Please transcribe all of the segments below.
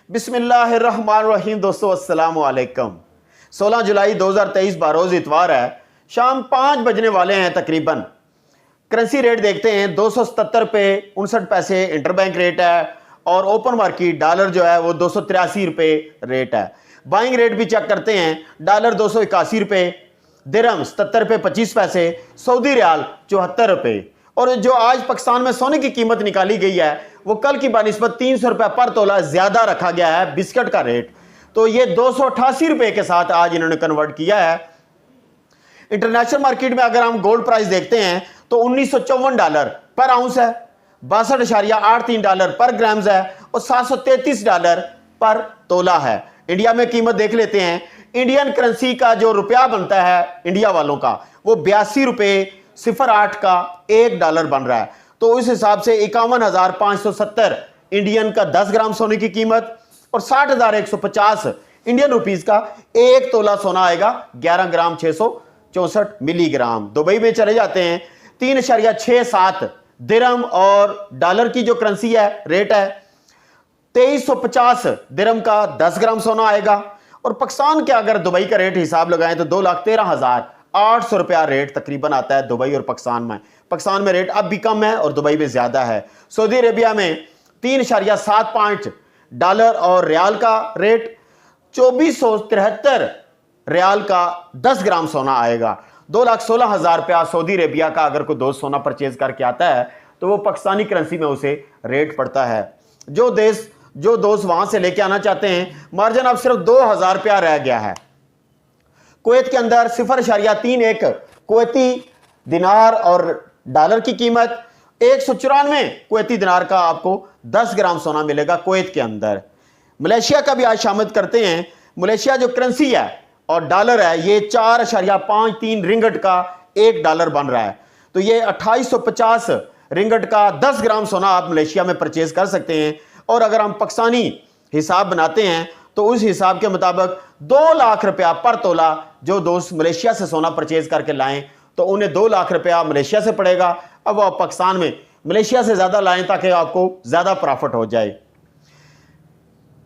बिस्मिल्लाहिर्रहमानिर्रहीम। दोस्तों अस्सलाम वालेकुम। 16 जुलाई 2023 बारोज इतवार है। शाम 5 बजने वाले हैं तकरीबन। करेंसी रेट देखते हैं 277 पे 59 पैसे इंटरबैंक रेट है और ओपन मार्केट डॉलर जो है वो 283 रुपये रेट है। बाइंग रेट भी चेक करते हैं। डॉलर 281 रुपये, दिरहम 77 रुपये 25 पैसे, सऊदी रियाल 74 रुपये। और जो आज पाकिस्तान में सोने की कीमत निकाली गई है वो कल की बनिस्बत 300 रुपये पर तोला ज्यादा रखा गया है। बिस्किट का रेट तो ये 288 रुपये के साथ आज इन्होंने कन्वर्ट किया है। इंटरनेशनल मार्केट में अगर हम गोल्ड प्राइस देखते हैं तो $1954 पर आउंस है, 62.83 डॉलर पर ग्राम्स है और $733 पर तोला है। इंडिया में कीमत देख लेते हैं। इंडियन करेंसी का जो रुपया बनता है इंडिया वालों का वो 82 रुपये 08 का $1 बन रहा है। तो इस हिसाब से 51,570 इंडियन का 10 ग्राम सोने की कीमत और 60,150 इंडियन रुपीस का 1 तोला सोना आएगा 11 ग्राम 664 मिलीग्राम। दुबई में चले जाते हैं 3.67 दिरहम और डॉलर की जो करेंसी है रेट है 2350 दिरहम का 10 ग्राम सोना आएगा। और पाकिस्तान के अगर दुबई का रेट हिसाब लगाएं तो 2,13,800 रुपया रेट तकरीबन आता है दुबई और पाकिस्तान में। पाकिस्तान में रेट अब भी कम है और दुबई में ज्यादा है। सऊदी अरेबिया में 3.75 डॉलर और रियाल का रेट 2473 रियाल का 10 ग्राम सोना आएगा। 2,16,000 रुपया सऊदी अरेबिया का अगर कोई दोस्त सोना परचेज करके आता है तो वो पाकिस्तानी करेंसी में उसे रेट पड़ता है। जो दोस्त वहां से लेके आना चाहते हैं मार्जिन अब सिर्फ 2,000 रुपया रह गया है। कुवैत के अंदर 0.31 कुवैती दिनार और डॉलर की कीमत 194 कुवैती दिनार का आपको 10 ग्राम सोना मिलेगा कुवैत के अंदर। मलेशिया का भी आज शामिल करते हैं। मलेशिया जो करेंसी है और डॉलर है ये 4.53 रिंगट का $1 बन रहा है। तो ये 2850 रिंगट का 10 ग्राम सोना आप मलेशिया में परचेज कर सकते हैं। और अगर हम पाकिस्तानी हिसाब बनाते हैं तो उस हिसाब के मुताबिक 2 लाख रुपया पर तोला जो दोस्त मलेशिया से सोना परचेज करके लाएं तो उन्हें 2 लाख रुपया मलेशिया से पड़ेगा। अब आप पाकिस्तान में मलेशिया से ज्यादा लाएं ताकि आपको ज्यादा प्रॉफिट हो जाए।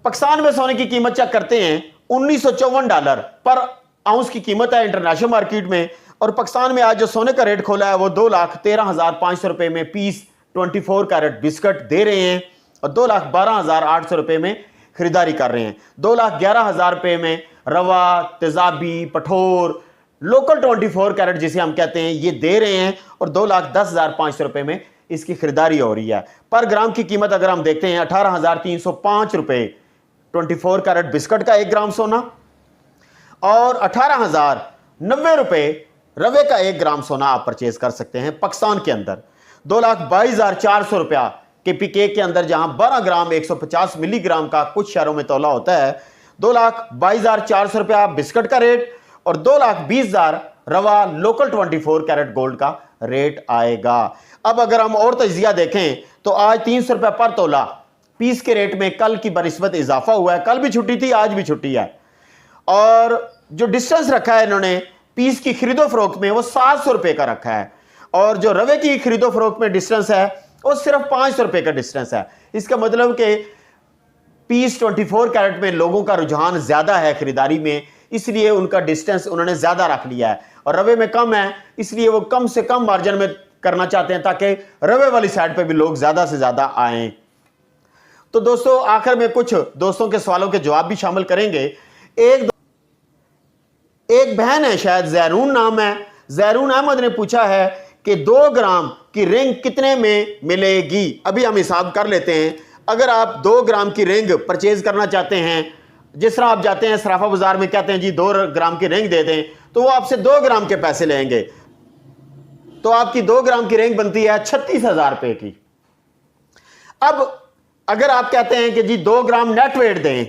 पाकिस्तान में सोने की कीमत चेक करते हैं $1954 पर आउंस की कीमत है इंटरनेशनल मार्केट में। और पाकिस्तान में आज जो सोने का रेट खोला है वो 2,13,500 रुपए में पीस 24 कैरेट बिस्किट दे रहे हैं और 2,12,800 रुपए में खरीदारी कर रहे हैं। 2,11,000 रुपए में रवा, तेजाबी, पठोर, लोकल 24 कैरेट जिसे हम कहते हैं ये दे रहे हैं और 2,10,500 रुपए में इसकी खरीदारी हो रही है। पर ग्राम की कीमत अगर हम देखते हैं 18,305 रुपए 24 कैरेट बिस्किट का 1 ग्राम सोना और 18,090 रुपए रवे का 1 ग्राम सोना आप परचेज कर सकते हैं पाकिस्तान के अंदर। 2,22,400 रुपया KPK के अंदर जहां 12 ग्राम 150 मिलीग्राम का कुछ शहरों में तोला होता है 2,22,400 रुपया बिस्किट का रेट और 2,20,000 रवा लोकल 24 कैरेट गोल्ड का रेट आएगा। अब अगर हम और तजिया देखें तो आज 300 रुपया पर तोला पीस के रेट में कल की बनिस्बत इजाफा हुआ है। कल भी छुट्टी थी, आज भी छुट्टी है। और जो डिस्टेंस रखा है इन्होंने पीस की खरीदो फरोख्त में वो 700 रुपए का रखा है और जो रवे की खरीदो फरोख्त में डिस्टेंस है वो सिर्फ 500 रुपए का डिस्टेंस है। इसका मतलब कि पीस 24 कैरेट में लोगों का रुझान ज्यादा है खरीदारी में, इसलिए उनका डिस्टेंस उन्होंने ज्यादा रख लिया है। और रवे में कम है इसलिए वो कम से कम मार्जिन में करना चाहते हैं ताकि रवे वाली साइड पे भी लोग ज्यादा से ज्यादा आए। तो दोस्तों आखिर में कुछ दोस्तों के सवालों के जवाब भी शामिल करेंगे। एक बहन है शायद जैरून नाम है, जैरून अहमद ने पूछा है कि 2 ग्राम की रिंग कितने में मिलेगी। अभी हम हिसाब कर लेते हैं। अगर आप 2 ग्राम की रिंग परचेज करना चाहते हैं, जिस तरह आप जाते हैं सराफा बाजार में कहते हैं जी 2 ग्राम की रिंग दे दें तो वो आपसे 2 ग्राम के पैसे लेंगे। तो आपकी 2 ग्राम की रिंग बनती है 36,000 रुपए की। अब अगर आप कहते हैं कि जी 2 ग्राम नेट वेट दें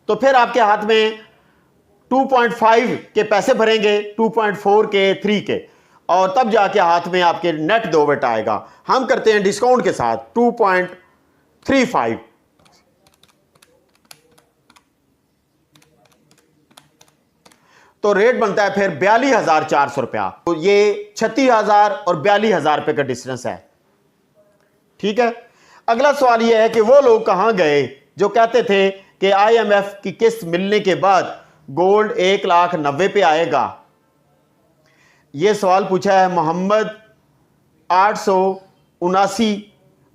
तो फिर आपके हाथ में 2.5 के पैसे भरेंगे, 2.4 के, 3 के और तब जाके हाथ में आपके नेट 2 वेट आएगा। हम करते हैं डिस्काउंट के साथ 2.35 तो रेट बनता है फिर 42,400 रुपया। तो ये 36,000 और 42,000 रुपए का डिस्टेंस है। ठीक है। अगला सवाल यह है कि वो लोग कहां गए जो कहते थे कि IMF की किस्त मिलने के बाद गोल्ड 1,90,000 पे आएगा? यह सवाल पूछा है मोहम्मद 879,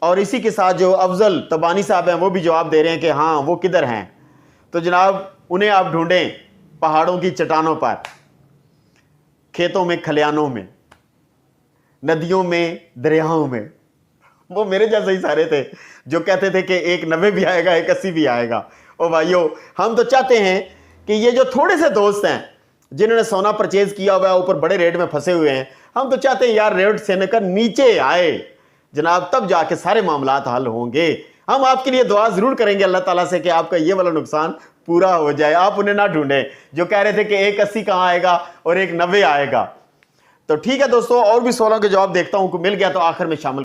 और इसी के साथ जो अफजल तबानी साहब हैं वो भी जवाब दे रहे हैं कि हाँ वो किधर हैं। तो जनाब उन्हें आप ढूंढें पहाड़ों की चट्टानों पर, खेतों में, खलियानों में, नदियों में, दरियाओं में। वो मेरे जैसे ही सारे थे जो कहते थे कि 1,90 भी आएगा, 1,80 भी आएगा। ओ भाइयों, हम तो चाहते हैं कि ये जो थोड़े से दोस्त हैं जिन्होंने सोना परचेज किया हुआ है, ऊपर बड़े रेट में फंसे हुए हैं, हम तो चाहते हैं यार रेट से निकल नीचे आए जनाब, तब जाके सारे मामलात हल होंगे। हम आपके लिए दुआ जरूर करेंगे अल्लाह ताला से कि आपका ये वाला नुकसान पूरा हो जाए। आप उन्हें ना ढूंढें जो कह रहे थे कि 1,80 कहां आएगा और 1,90 आएगा। तो ठीक है दोस्तों, और भी सवालों के जवाब देखता हूं, मिल गया तो आखिर में शामिल